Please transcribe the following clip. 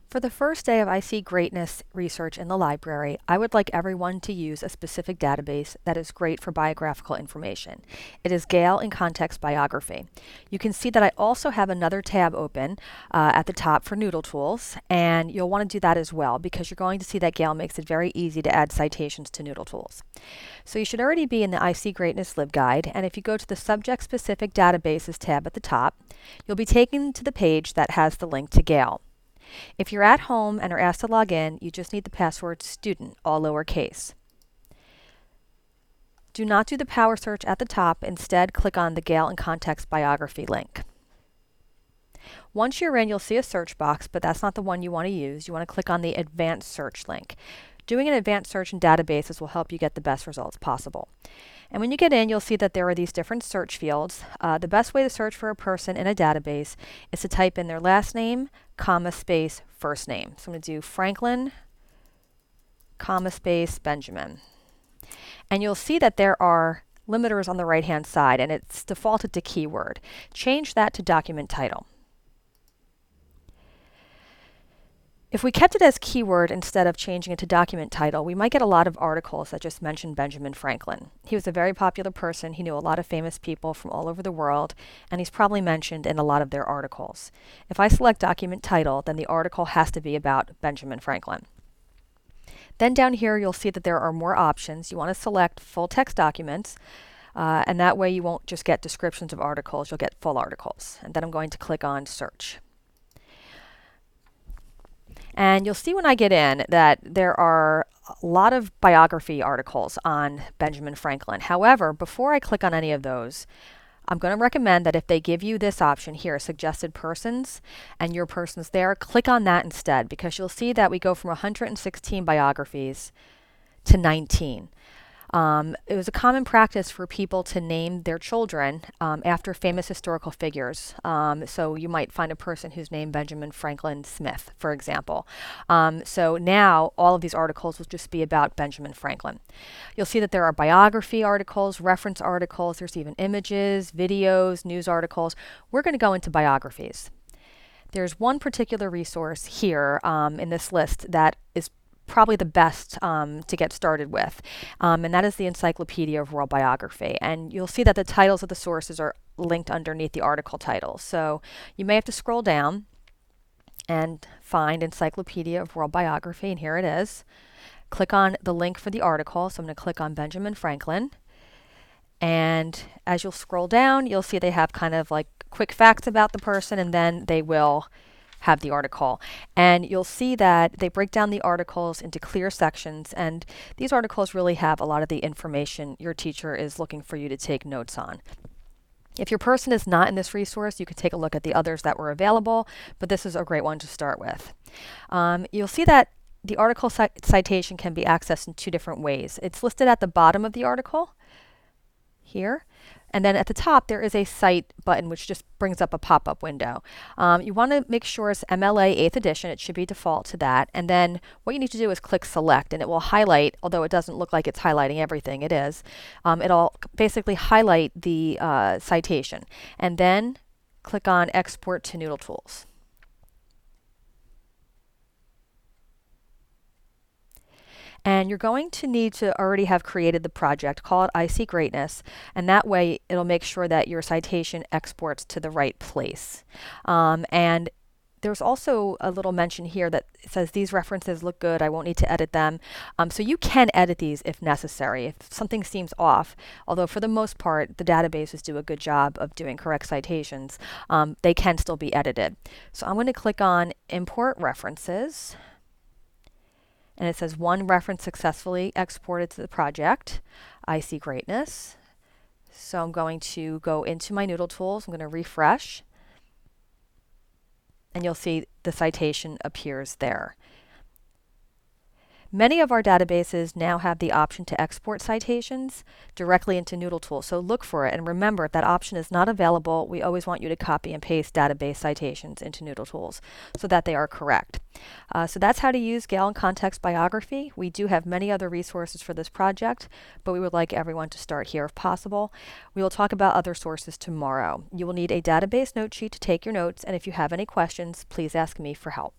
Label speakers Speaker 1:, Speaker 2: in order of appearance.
Speaker 1: For the first day of I See Greatness research in the library, I would like everyone to use a specific database that is great for biographical information. It is Gale in Context Biography. You can see that I also have another tab open at the top for Noodle Tools, and you'll want to do that as well because you're going to see that Gale makes it very easy to add citations to Noodle Tools. So you should already be in the I See Greatness LibGuide, and if you go to the Subject Specific Databases tab at the top, you'll be taken to the page that has the link to Gale. If you're at home and are asked to log in, you just need the password student, all lowercase. Do not do the power search at the top. Instead, click on the Gale in Context Biography link. Once you're in, you'll see a search box, but that's not the one you want to use. You want to click on the Advanced Search link. Doing an advanced search in databases will help you get the best results possible. And when you get in, you'll see that there are these different search fields. The best way to search for a person in a database is to type in their last name, comma, space, first name. So I'm going to do Franklin, comma, space, Benjamin. And you'll see that there are limiters on the right-hand side, and it's defaulted to keyword. Change that to document title. If we kept it as keyword instead of changing it to document title, we might get a lot of articles that just mention Benjamin Franklin. He was a very popular person. He knew a lot of famous people from all over the world, and he's probably mentioned in a lot of their articles. If I select document title, then the article has to be about Benjamin Franklin. Then down here, you'll see that there are more options. You want to select full text documents, and that way you won't just get descriptions of articles, you'll get full articles. And then I'm going to click on search. And you'll see when I get in that there are a lot of biography articles on Benjamin Franklin. However, before I click on any of those, I'm going to recommend that if they give you this option here, suggested persons, and your person's there, click on that instead, because you'll see that we go from 116 biographies to 19. It was a common practice for people to name their children after famous historical figures. So you might find a person who's named Benjamin Franklin Smith, for example. So now all of these articles will just be about Benjamin Franklin. You'll see that there are biography articles, reference articles, there's even images, videos, news articles. We're going to go into biographies. There's one particular resource here in this list that is probably the best to get started with, and that is the Encyclopedia of World Biography. And you'll see that the titles of the sources are linked underneath the article titles. So you may have to scroll down and find Encyclopedia of World Biography, and here it is. Click on the link for the article. So I'm going to click on Benjamin Franklin. And as you'll scroll down, you'll see they have kind of like quick facts about the person, and then they will have the article. And you'll see that they break down the articles into clear sections, and these articles really have a lot of the information your teacher is looking for you to take notes on. If your person is not in this resource, you could take a look at the others that were available, but this is a great one to start with. You'll see that the article citation can be accessed in two different ways. It's listed at the bottom of the article here. And then at the top, there is a Cite button, which just brings up a pop-up window. You want to make sure it's MLA 8th edition. It should be default to that. And then what you need to do is click Select, and it will highlight, although it doesn't look like it's highlighting everything, it is. It'll basically highlight the citation. And then click on Export to Noodle Tools. And you're going to need to already have created the project. Call it I See Greatness, and that way it'll make sure that your citation exports to the right place. And there's also a little mention here that says these references look good, I won't need to edit them. So you can edit these if necessary, if something seems off, although for the most part the databases do a good job of doing correct citations. They can still be edited. So I'm going to click on Import References. And it says one reference successfully exported to the project. I See Greatness. So I'm going to go into my Noodle Tools. I'm going to refresh. And you'll see the citation appears there. Many of our databases now have the option to export citations directly into Noodle Tools, so look for it. And remember, if that option is not available, we always want you to copy and paste database citations into Noodle Tools so that they are correct. So that's how to use Gale in Context Biography. We do have many other resources for this project, but we would like everyone to start here if possible. We will talk about other sources tomorrow. You will need a database note sheet to take your notes, and if you have any questions, please ask me for help.